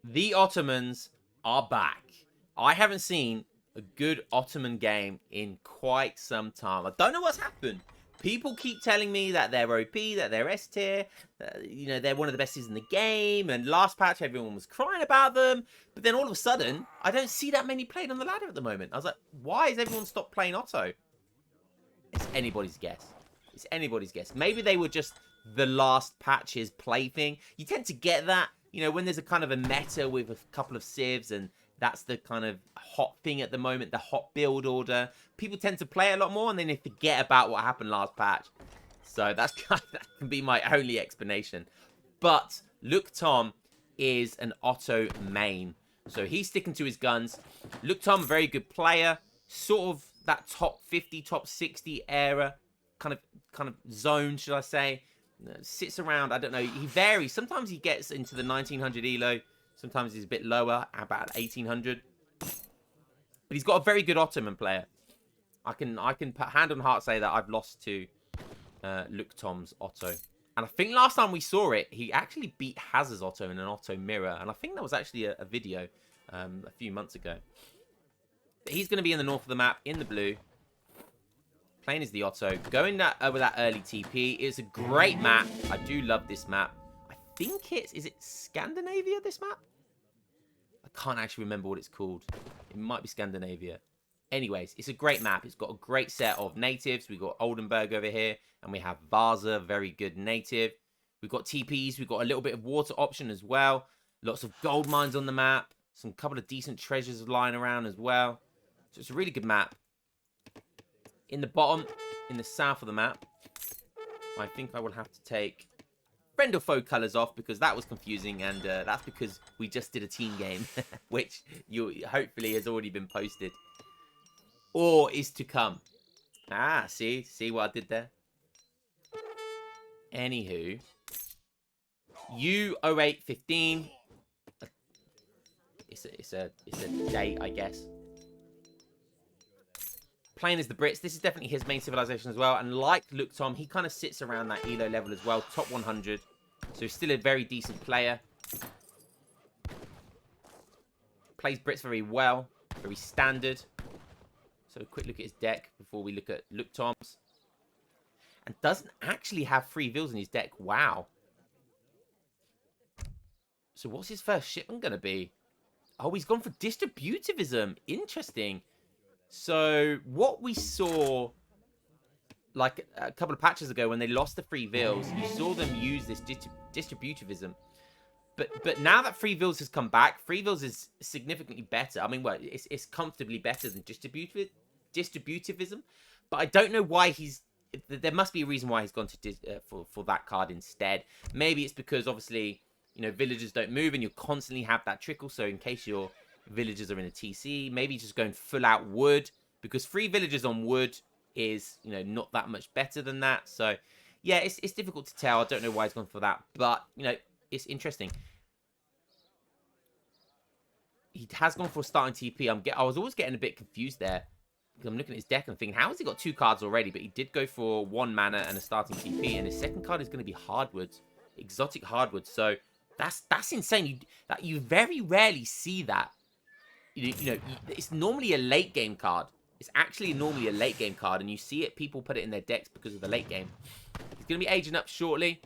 The Ottomans are back. I haven't seen a good Ottoman game in quite some time. I don't know what's happened. People keep telling me that they're OP, that they're S tier, they're one of the best in the game, and last patch everyone was crying about them, but then all of a sudden, I don't see that many played on the ladder at the moment. I was like, why has everyone stopped playing Otto? It's anybody's guess. It's anybody's guess. Maybe they were just the last patch's plaything. You tend to get that, when there's a kind of a meta with a couple of civs, and that's the kind of hot thing at the moment, the hot build order. People tend to play a lot more, and then they forget about what happened last patch. So that can be my only explanation. But Look Tom is an Otto main. So he's sticking to his guns. Look Tom, very good player. Sort of that top 50, top 60 era kind of zone, should I say. Sits around, I don't know, he varies. Sometimes he gets into the 1900 elo. Sometimes he's a bit lower, about 1800. But he's got a very good Ottoman player. I can put hand on heart say that I've lost to Look Tom's Otto. And I think last time we saw it, he actually beat Hazard's Otto in an Otto mirror. And I think that was actually a video a few months ago. But he's going to be in the north of the map, in the blue. Playing as the Otto. Going over that early TP. It's a great map. I do love this map. I think is it Scandinavia, this map? I can't actually remember what it's called. It might be Scandinavia. Anyways, it's a great map. It's got a great set of natives. We've got Oldenburg over here. And we have Vaza, very good native. We've got TPs. We've got a little bit of water option as well. Lots of gold mines on the map. Some couple of decent treasures lying around as well. So it's a really good map. In the bottom, in the south of the map, I think I will have to take friend or foe colors off because that was confusing, and that's because we just did a team game, which hopefully has already been posted or is to come. See what I did there. Anywho, U0815. It's a date, I guess. Playing as the Brits, this is definitely his main civilization as well. And like Look Tom, he kind of sits around that elo level as well, top 100. So he's still a very decent player. Plays Brits very well, very standard. So a quick look at his deck before we look at Look Tom's. And doesn't actually have free vills in his deck. Wow. So what's his first shipment going to be? Oh, he's gone for distributivism. Interesting. So what we saw like a couple of patches ago when they lost the free vills, you saw them use this distributivism. But now that free vills has come back, free vills is significantly better. I mean, well, it's comfortably better than distributivism. But I don't know why there must be a reason why he's gone to for that card instead. Maybe it's because obviously, villagers don't move and you constantly have that trickle. So in case your villagers are in a TC, maybe just going full out wood, because free villagers on wood is, not that much better than that. So yeah, it's difficult to tell. I don't know why he's gone for that, but it's interesting. He has gone for a starting TP. I was always getting a bit confused there, because I'm looking at his deck and thinking, how has he got 2 cards already? But he did go for 1 mana and a starting TP, and his second card is going to be hardwoods, exotic hardwoods. So that's insane. You very rarely see that. It's normally a late game card. It's actually normally a late game card, and you see it. People put it in their decks because of the late game. He's going to be aging up shortly.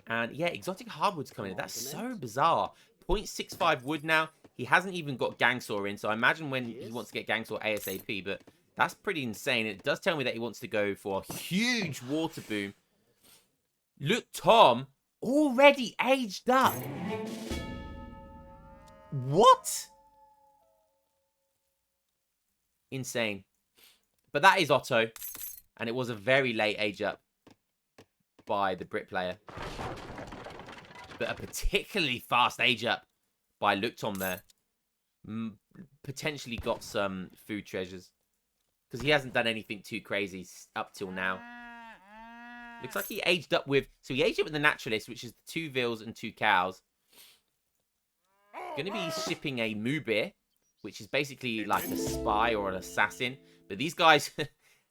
And yeah, exotic hardwoods coming in. That's so bizarre. 0.65 wood now. He hasn't even got Gangsaw in, so I imagine when he wants to get Gangsaw ASAP, but that's pretty insane. It does tell me that he wants to go for a huge water boom. Look, Tom, already aged up. What? Insane. But that is Otto, and it was a very late age up by the Brit player. But a particularly fast age up by Look Tom there. Potentially got some food treasures, because he hasn't done anything too crazy up till now. Looks like he aged up with... So he aged up with the Naturalist, which is 2 vills and 2 cows. Going to be shipping a Mubir, which is basically like a spy or an assassin. But these guys,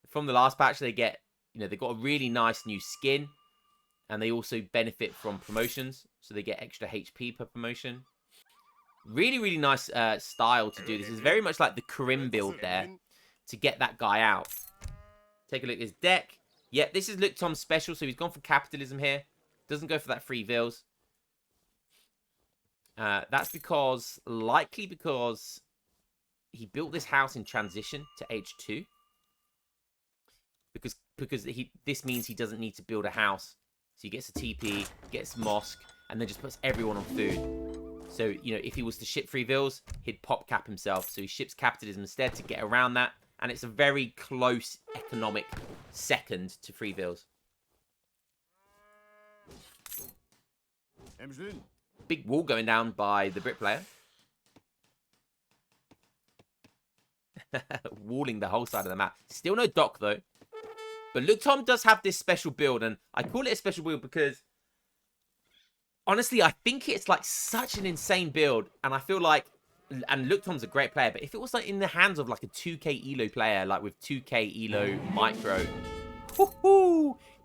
from the last patch, they get... they got a really nice new skin. And they also benefit from promotions. So they get extra HP per promotion. Really, really nice style to do this. It's very much like the Karim build there to get that guy out. Take a look at his deck. Yeah, this is Luke Tom's special, so he's gone for capitalism here. Doesn't go for that free vills. That's likely because he built this house in transition to H2. Because this means he doesn't need to build a house. So he gets a TP, gets mosque, and then just puts everyone on food. So, you know, if he was to ship free vills, he'd pop cap himself. So he ships capitalism instead to get around that. And it's a very close economic second to free vills. Big wall going down by the Brit player. Walling the whole side of the map. Still no dock, though. But Luke Tom does have this special build. And I call it a special build because... honestly, I think it's like such an insane build. And I feel like... and Luke Tom's a great player. But if it was like in the hands of like a 2k elo player, like with 2k elo micro...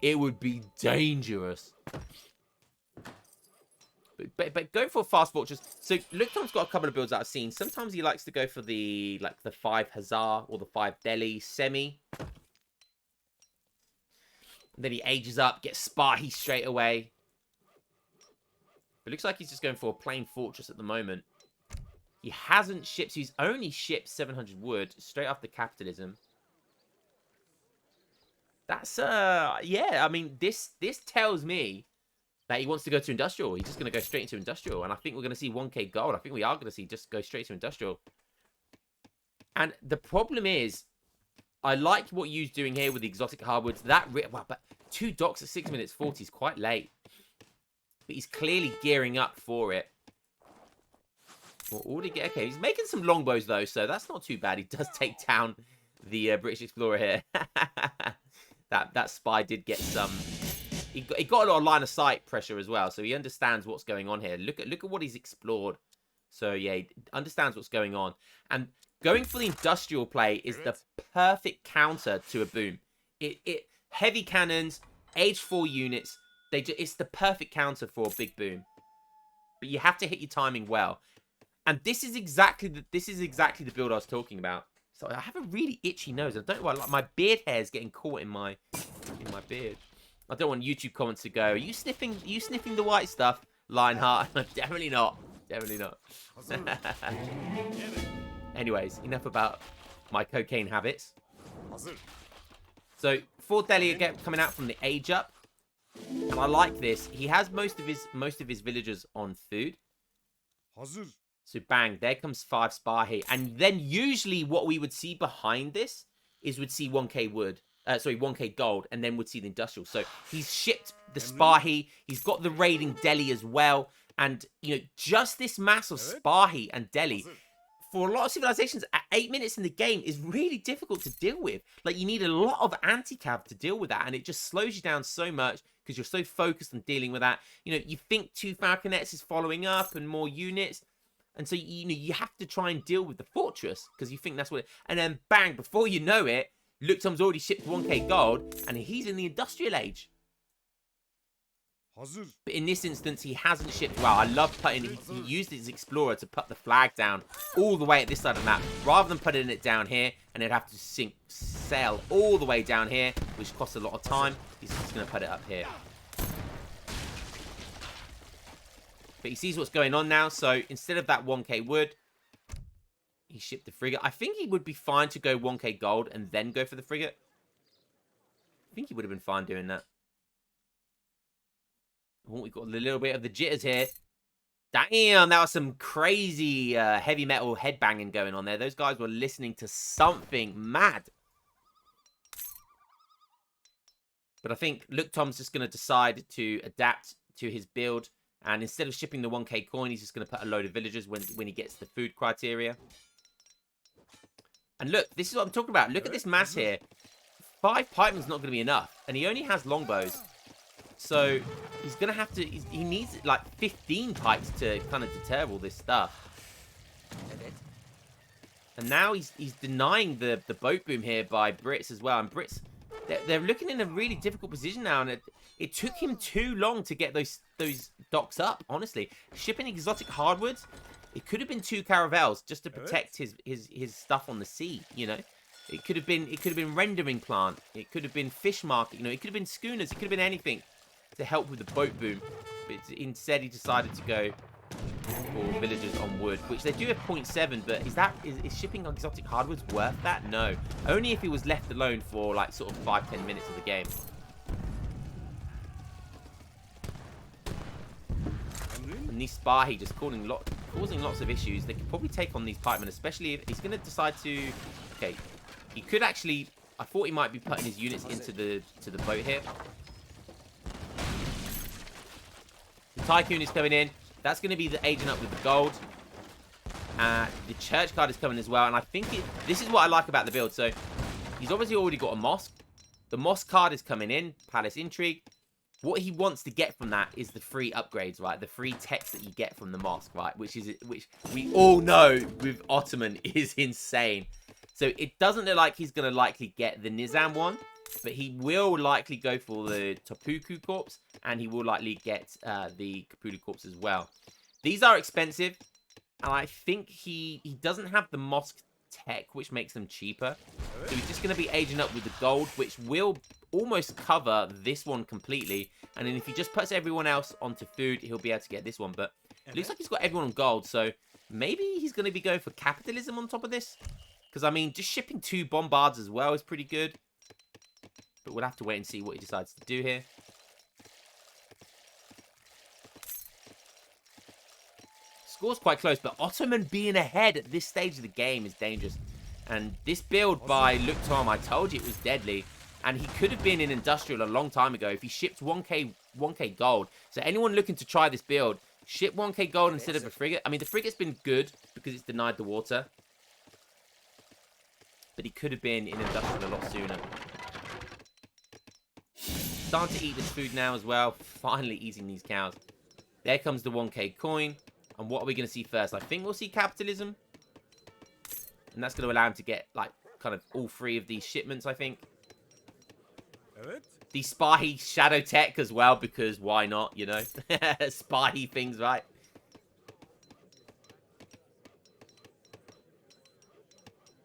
it would be dangerous. But go for a fast fortress. So Luke Tom's got a couple of builds that I've seen. Sometimes he likes to go for the 5 Hazar or the 5 Delhi semi. And then he ages up, gets Spahi straight away. It looks like he's just going for a plain fortress at the moment. He hasn't shipped, so he's only shipped 700 wood straight after capitalism. That's yeah, I mean this tells me that he wants to go to industrial. He's just going to go straight into industrial. And I think we're going to see 1k gold. I think we are going to see just go straight to industrial. And the problem is, I like what you're doing here with the exotic hardwoods. Well, but 2 docks at 6 minutes 40 is quite late. But he's clearly gearing up for it. Well, okay, he's making some longbows, though. So that's not too bad. He does take down the British explorer here. that spy did get some... He got a lot of line of sight pressure as well, so he understands what's going on here. Look at what he's explored. So yeah, he understands what's going on. And going for the industrial play is the perfect counter to a boom. Heavy cannons, age 4 units. It's the perfect counter for a big boom. But you have to hit your timing well. And this is exactly the build I was talking about. So I have a really itchy nose. I don't know why. Like my beard hair is getting caught in my beard. I don't want YouTube comments to go, are you sniffing the white stuff, Lionheart? Definitely not. Definitely not. Anyways, enough about my cocaine habits. So, 4 Delhi again coming out from the age up. And I like this. He has most of his villagers on food. So bang, there comes 5 Spahi. And then usually what we would see behind this is we'd see 1k wood. 1k gold, and then would see the industrial. So he's shipped the Spahi. He's got the raiding Delhi as well. And, you know, just this mass of Spahi and Delhi, for a lot of civilizations, at 8 minutes in the game is really difficult to deal with. Like, you need a lot of anti-cav to deal with that, and it just slows you down so much because you're so focused on dealing with that. You know, you think 2 Falconets is following up and more units. And so, you know, you have to try and deal with the fortress because you think that's what... And then, bang, before you know it, Luke Tom's already shipped 1k gold, and he's in the industrial age. But in this instance, he hasn't shipped... Wow, I love putting... He used his explorer to put the flag down all the way at this side of the map, rather than putting it down here, and it'd have to sail all the way down here, which costs a lot of time. He's just going to put it up here. But he sees what's going on now, so instead of that 1k wood, he shipped the frigate. I think he would be fine to go 1k gold and then go for the frigate. I think he would have been fine doing that. Oh, we got a little bit of the jitters here. Damn, that was some crazy heavy metal headbanging going on there. Those guys were listening to something mad. But I think Luke Tom's just going to decide to adapt to his build. And instead of shipping the 1k coin, he's just going to put a load of villagers when he gets the food criteria. And look, this is what I'm talking about. Look at this mass here. 5 pikemen's not going to be enough. And he only has longbows. So he's going to have to... He needs like 15 pikes to kind of deter all this stuff. And now he's denying the boat boom here by Brits as well. And Brits, they're looking in a really difficult position now. And it took him too long to get those docks up, honestly. Shipping exotic hardwoods It could have been 2 caravels just to protect his stuff on the sea, you know. It could have been rendering plant. It could have been fish market, you know. It could have been schooners. It could have been anything to help with the boat boom. But instead, he decided to go for villagers on wood, which they do have 0.7, but is shipping exotic hardwoods worth that? No. Only if he was left alone for like sort of 5-10 minutes of the game. And these Spahi just causing lots of issues. They could probably take on these pikemen, especially if he's going to decide to... Okay, he could actually... I thought he might be putting his units into the boat here. The Tycoon is coming in. That's going to be the agent up with the gold. The church card is coming as well. And I think this is what I like about the build. So he's obviously already got a mosque. The mosque card is coming in. Palace Intrigue. What he wants to get from that is the free upgrades, right? The free text that you get from the mosque, right? Which we all know with Ottoman is insane. So it doesn't look like he's going to likely get the Nizam one. But he will likely go for the Topuku Corpse. And he will likely get the Kapulu Corpse as well. These are expensive. And I think he doesn't have the mosque tech, which makes them cheaper. So he's just going to be aging up with the gold, which will almost cover this one completely. And then if he just puts everyone else onto food, he'll be able to get this one. But it looks like he's got everyone on gold. So maybe he's going to be going for capitalism on top of this. Because, I mean, just shipping 2 bombards as well is pretty good. But we'll have to wait and see what he decides to do here. Score's quite close, but Ottoman being ahead at this stage of the game is dangerous. And this build by Luke Tom, I told you it was deadly. And he could have been in Industrial a long time ago if he shipped 1k gold. So anyone looking to try this build, ship 1k gold instead of a frigate. I mean, the frigate's been good because it's denied the water. But he could have been in Industrial a lot sooner. Starting to eat this food now as well. Finally eating these cows. There comes the 1k coin. And what are we going to see first? I think we'll see capitalism. And that's going to allow him to get, like, kind of all 3 of these shipments, I think. The Spahi shadow tech as well, because why not, you know? Spahi things, right?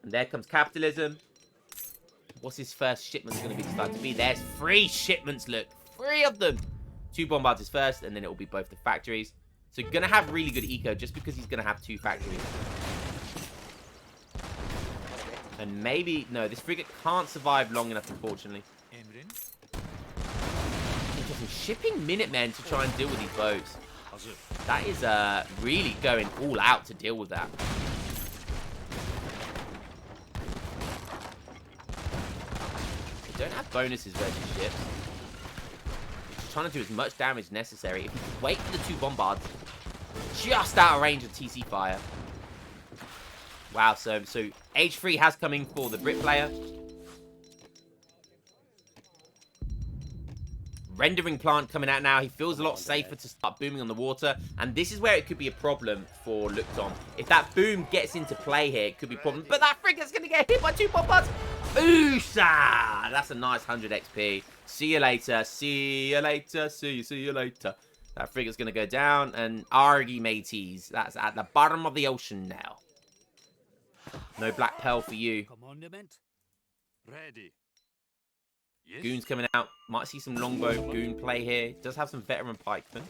And there comes capitalism. What's his first shipment going to be decided to be? There's 3 shipments, look. 3 of them. 2 bombards is first, and then it will be both the factories. So you're going to have really good eco just because he's going to have 2 factories. And maybe... No, this frigate can't survive long enough, unfortunately. Interesting. Shipping Minutemen to try and deal with these boats. That is really going all out to deal with that. They don't have bonuses versus ships. Just trying to do as much damage as necessary. If you could wait for the 2 bombards, just out of range of TC fire. Wow, so Age 3 has come in for the Brit player. Rendering plant coming out now. He feels a lot safer to start booming on the water. And this is where it could be a problem for Lukton. If that boom gets into play here, it could be a problem. But that frigate's going to get hit by 2 bombards. Oosha! That's a nice 100 XP. See you later. See you later. See you later. That frigate's going to go down. And argy mateys. That's at the bottom of the ocean now. No black pearl for you. Ready. Yes. Goons coming out. Might see some longbow goon play here. Does have some veteran pikemen.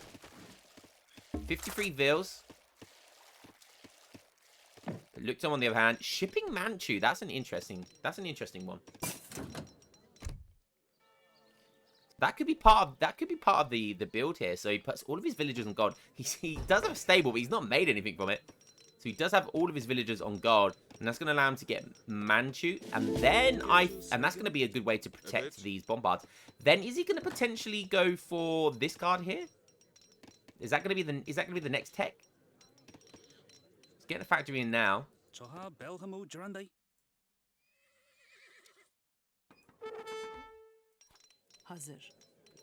53 Vils. Looked on the other hand. Shipping Manchu. That's an interesting one. That could be part of the build here. So he puts all of his villagers on gold. He does have a stable, but he's not made anything from it. So he does have all of his villagers on guard, and that's going to allow him to get Manchu, and that's going to be a good way to protect these bombards. Then is he going to potentially go for this card here? Is that going to be the next tech? Let's get the factory in now.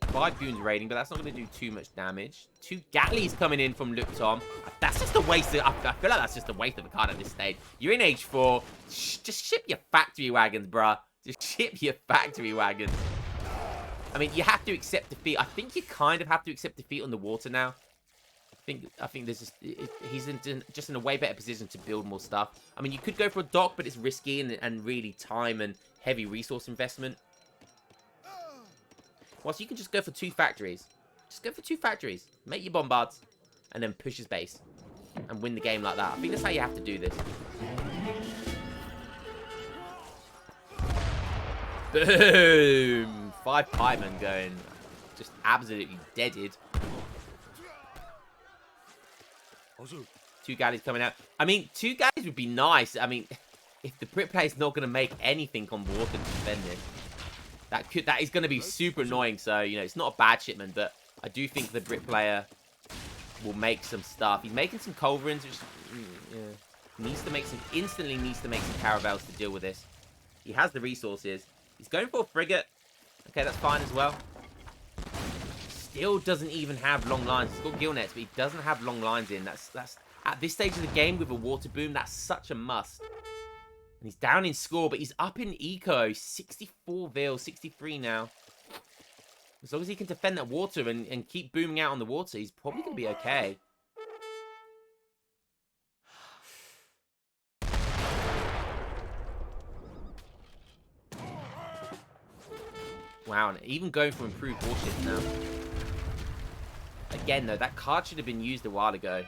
5 goons raiding, but that's not going to do too much damage. 2 Gatleys coming in from Luktom. That's just a waste of... I feel like that's just a waste of a card at this stage. You're in Age 4. Just ship your factory wagons, bruh. Just ship your factory wagons. I mean, you have to accept defeat. I think you kind of have to accept defeat on the water now. I think there's he's just in a way better position to build more stuff. I mean, you could go for a dock, but it's risky and really time and heavy resource investment. Whilst you can just go for 2 factories. Just go for 2 factories. Make your bombards. And then push his base. And win the game like that. I think that's how you have to do this. Boom! 5 pikemen going just absolutely deaded. 2 galleys coming out. I mean, 2 galleys would be nice. I mean, if the Brit player's not going to make anything on water to defend this, that is going to be super annoying. So, you know, it's not a bad shipment, but I do think the Brit player will make some stuff. He's making some culverins, which instantly needs to make some caravels to deal with this. He has the resources. He's going for a frigate. Okay, that's fine as well. Still doesn't even have long lines. He's got gill nets, but he doesn't have long lines in. That's at this stage of the game with a water boom, that's such a must. And he's down in score, but he's up in eco. 64 Vil, 63 now. As long as he can defend that water and keep booming out on the water, he's probably going to be okay. Wow, and even going for improved warships now. Again, though, that card should have been used a while ago.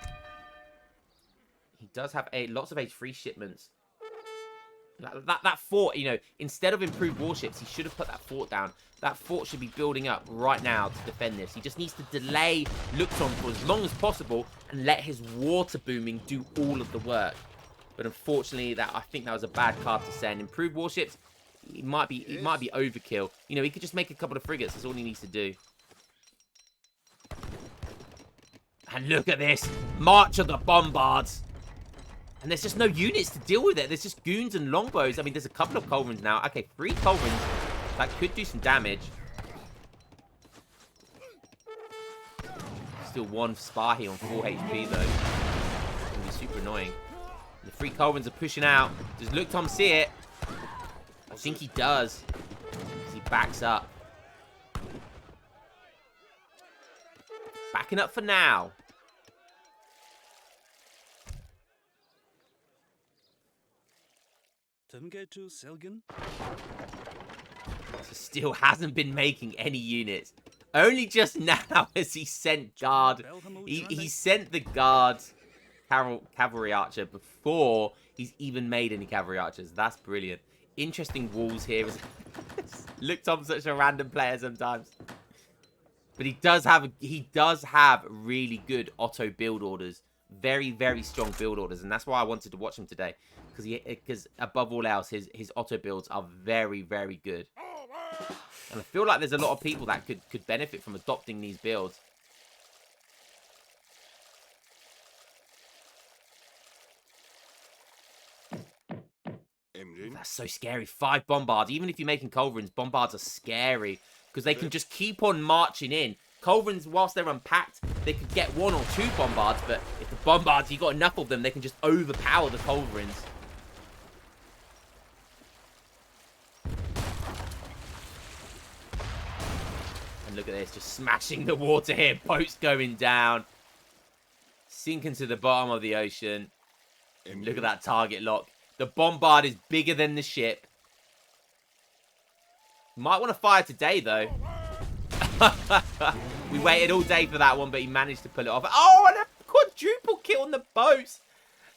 He does have lots of H3 shipments. That fort, you know, instead of improved warships, he should have put that fort down. That fort should be building up right now to defend this. He just needs to delay Luxon for as long as possible and let his water booming do all of the work. But unfortunately, I think that was a bad card to send. Improved warships, it might be overkill. You know, he could just make a couple of frigates. That's all he needs to do. And look at this. March of the Bombards. And there's just no units to deal with it. There's just goons and longbows. I mean, there's a couple of culverins now. Okay, 3 culverins. That could do some damage. Still 1 Spahi on 4 HP, though. It's going to be super annoying. The 3 culverins are pushing out. Does Luxon see it? I think he does. As he backs up. Backing up for now. So still hasn't been making any units. Only just now has he sent guard. He sent the guard cavalry archer before he's even made any cavalry archers. That's brilliant. Interesting walls here. Looked on such a random player sometimes. But he does have really good Otto build orders. Very, very strong build orders. And that's why I wanted to watch him today. Because above all else, his Otto builds are very, very good. And I feel like there's a lot of people that could benefit from adopting these builds. That's so scary. 5 bombards. Even if you're making culverins, bombards are scary. Because they can just keep on marching in. Culverins, whilst they're unpacked, they could get 1 or 2 bombards. But if the bombards, you got enough of them, they can just overpower the culverins. And look at this. Just smashing the water here. Boats going down. Sinking to the bottom of the ocean. And look at that target lock. The bombard is bigger than the ship. Might want to fire today, though. We waited all day for that one, but he managed to pull it off. Oh, and a quadruple kill on the boats.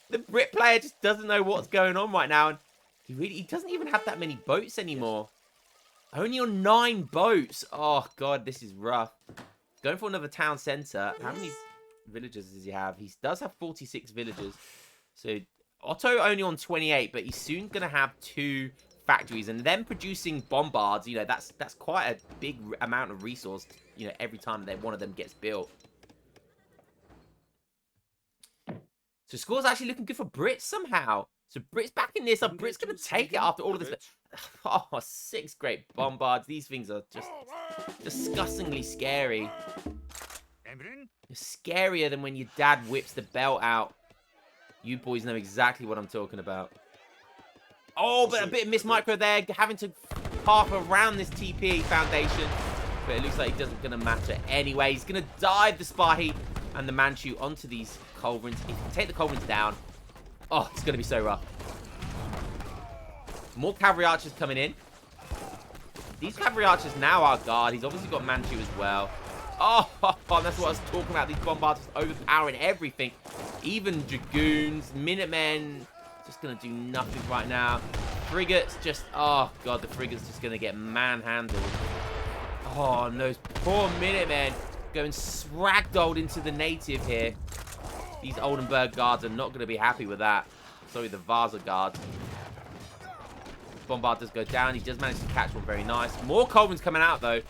The Brit player just doesn't know what's going on right now. And he doesn't even have that many boats anymore. Only on 9 boats. Oh, God, this is rough. Going for another town centre. How many villagers does he have? He does have 46 villagers. So Otto only on 28, but he's soon going to have 2 factories, and them producing bombards, you know, that's quite a big amount of resource, you know, every time that one of them gets built. So score's actually looking good for Brits somehow. So Brits back in this. Brits going to take it after all of this. Oh, 6 great bombards. These things are just disgustingly scary. Scarier than when your dad whips the belt out. You boys know exactly what I'm talking about. Oh, but a bit of miss micro there. Having to path around this TP foundation. But it looks like he doesn't going to matter anyway. He's going to dive the Spahi. and the Manchu onto these culverins. If you can take the culverins down, oh, it's going to be so rough. More cavalry archers coming in. These cavalry archers now are guard. He's obviously got Manchu as well. Oh, that's what I was talking about. These bombards overpowering everything. Even dragoons, minutemen, just going to do nothing right now. Frigates just, oh god, the frigates just going to get manhandled. Oh, no, those poor minutemen going ragdolled into the native here. These Oldenburg guards are not going to be happy with that. Sorry, the Vasa guards. Bombard does go down. He does manage to catch one. Very nice. More culverins coming out, though.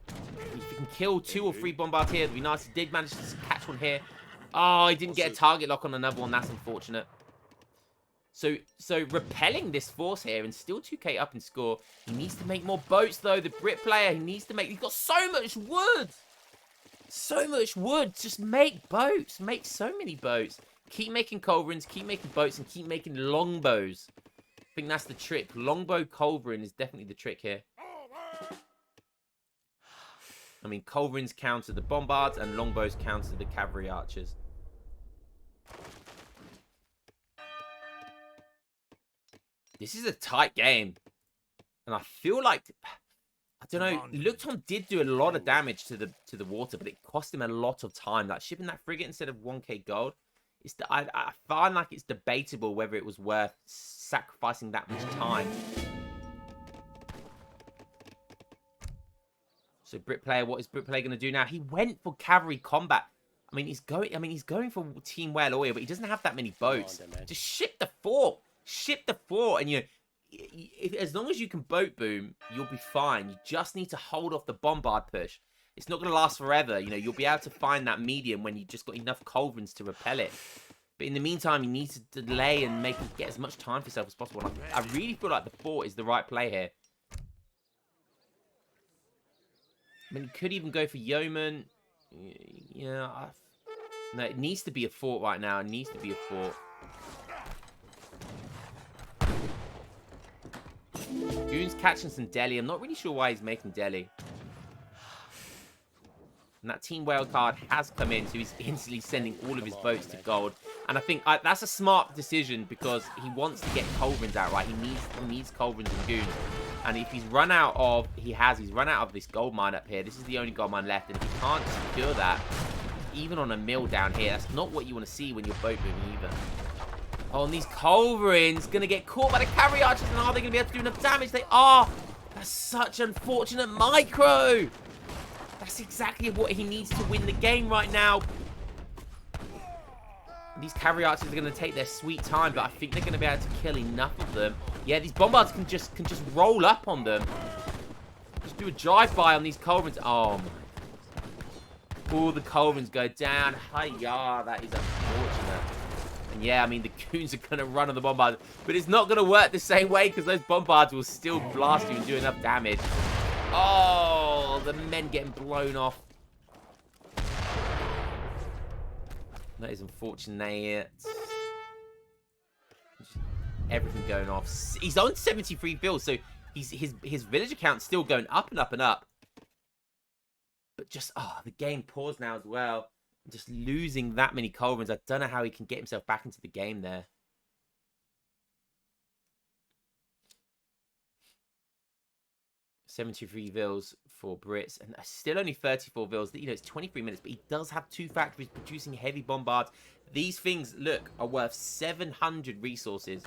If he can kill 2 or 3 bombards here, it'd be nice. He did manage to catch one here. Oh, he didn't get a target lock on another one. That's unfortunate. So repelling this force here and still 2k up in score. He needs to make more boats, though. The Brit player, he needs to make... He's got so much wood. So much wood. Just make boats. Make so many boats. Keep making culverins, keep making boats, and keep making longbows. I think that's the trick. Longbow culverin is definitely the trick here. I mean, culverins counter the bombards, and longbows counter the cavalry archers. This is a tight game. And I feel like... I don't know. Lukton did do a lot of damage to the water, but it cost him a lot of time. Like, shipping that frigate instead of 1k gold... I find like it's debatable whether it was worth sacrificing that much time. So Brit player, what is Brit player going to do now? He went for cavalry combat. I mean, he's going for Team Whale Oil, but he doesn't have that many boats. Just ship the fort. Ship the fort, and as long as you can boat boom, you'll be fine. You just need to hold off the bombard push. It's not going to last forever. You know, you'll be able to find that medium when you've just got enough culverins to repel it. But in the meantime, you need to delay and get as much time for yourself as possible. And I really feel like the fort is the right play here. I mean, you could even go for yeoman. Yeah, no, it needs to be a fort right now. It needs to be a fort. Goon's catching some Delhi. I'm not really sure why he's making Delhi. And that Team Whale card has come in, so he's instantly sending all of his boats to gold. And I think that's a smart decision because he wants to get culverins out, right? He needs culverins and goons. And if he's run out of... He's run out of this gold mine up here. This is the only gold mine left. And if he can't secure that, even on a mill down here, that's not what you want to see when you're boat moving either. Oh, and these culverins going to get caught by the cavalry archers. And are they going to be able to do enough damage? They are. That's such unfortunate micro. That's exactly what he needs to win the game right now. These cavalry archers are going to take their sweet time, but I think they're going to be able to kill enough of them. Yeah, these bombards can just roll up on them. Just do a drive-by on these culverins. Oh, my. All the culverins go down. Hiya, that is unfortunate. And yeah, I mean, the goons are going to run on the bombards. But it's not going to work the same way because those bombards will still blast you and do enough damage. Oh, the men getting blown off. That is unfortunate. Everything going off. He's on 73 bills, so his villager count's still going up and up and up. But just, the game paused now as well. Just losing that many culverins. I don't know how he can get himself back into the game there. $73 vils for Brits, and still only 34 vils. You know, it's 23 minutes, but he does have 2 factories producing heavy bombards. These things, look, are worth 700 resources.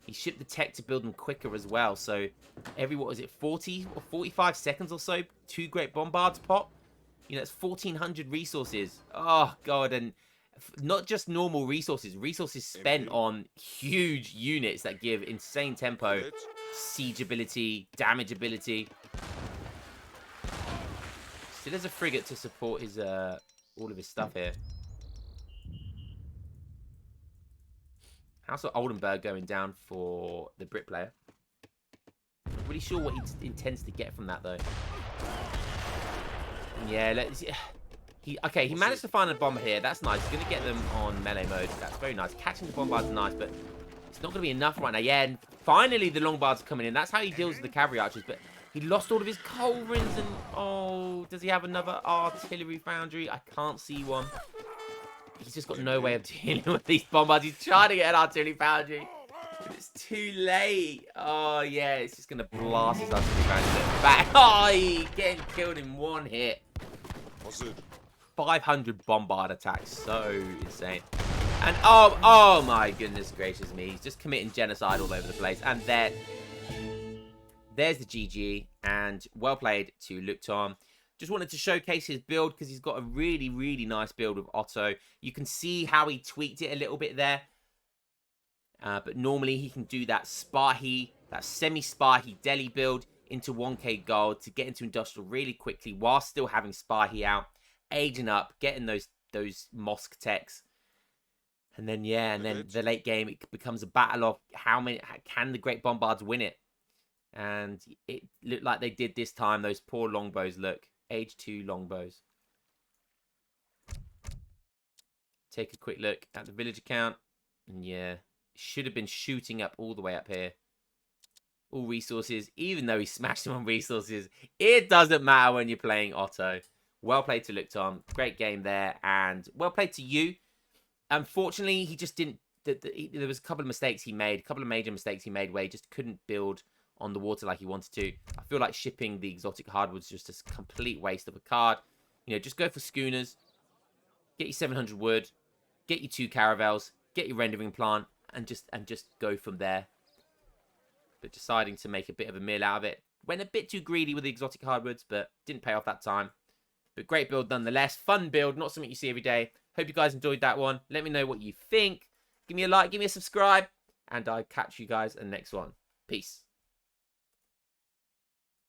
He shipped the tech to build them quicker as well. So every, what was it, 40 or 45 seconds or so, 2 great bombards pop. You know, it's 1,400 resources. Oh, God, and not just normal resources. Resources spent on huge units that give insane tempo. Siege ability, damage ability. Still has a frigate to support his all of his stuff here. House of Oldenburg going down for the Brit player. Not really sure what he intends to get from that though. Yeah, let's. Okay, he managed to find a bomber here. That's nice. He's gonna get them on melee mode. That's very nice. Catching the bombard's nice, but it's not going to be enough right now. Yeah, and finally the longbars are coming in. That's how he deals with the cavalry archers. But He lost all of his culverins and... Oh, does he have another artillery foundry? I can't see one. He's just got no way of dealing with these bombards. He's trying to get an artillery foundry. But it's too late. Oh, yeah. It's just going to blast his artillery foundry back. Oh, he getting killed in one hit. 500 bombard attacks. So insane. And oh my goodness gracious me. He's just committing genocide all over the place. And there's the GG. And well played to Lukton. Just wanted to showcase his build because he's got a really, really nice build with Otto. You can see how he tweaked it a little bit there. But normally he can do that Spahi, that semi-Spahi Delhi build into 1k gold to get into industrial really quickly while still having Spahi out, aging up, getting those mosque techs. And then, yeah, and then the late game, it becomes a battle of how can the Great Bombards win it? And it looked like they did this time. Those poor longbows, look. Age 2 longbows. Take a quick look at the village account. And yeah, should have been shooting up all the way up here. All resources, even though he smashed them on resources. It doesn't matter when you're playing Otto. Well played to Lukton. Great game there. And well played to you. Unfortunately, he just didn't... There was a couple of mistakes he made. A couple of major mistakes he made where he just couldn't build on the water like he wanted to. I feel like shipping the exotic hardwoods just a complete waste of a card. You know, just go for schooners. Get your 700 wood. Get your 2 caravels. Get your rendering plant. And just go from there. But deciding to make a bit of a meal out of it. Went a bit too greedy with the exotic hardwoods, but didn't pay off that time. But great build nonetheless. Fun build. Not something you see every day. Hope you guys enjoyed that one. Let me know what you think. Give me a like. Give me a subscribe. And I'll catch you guys in the next one. Peace.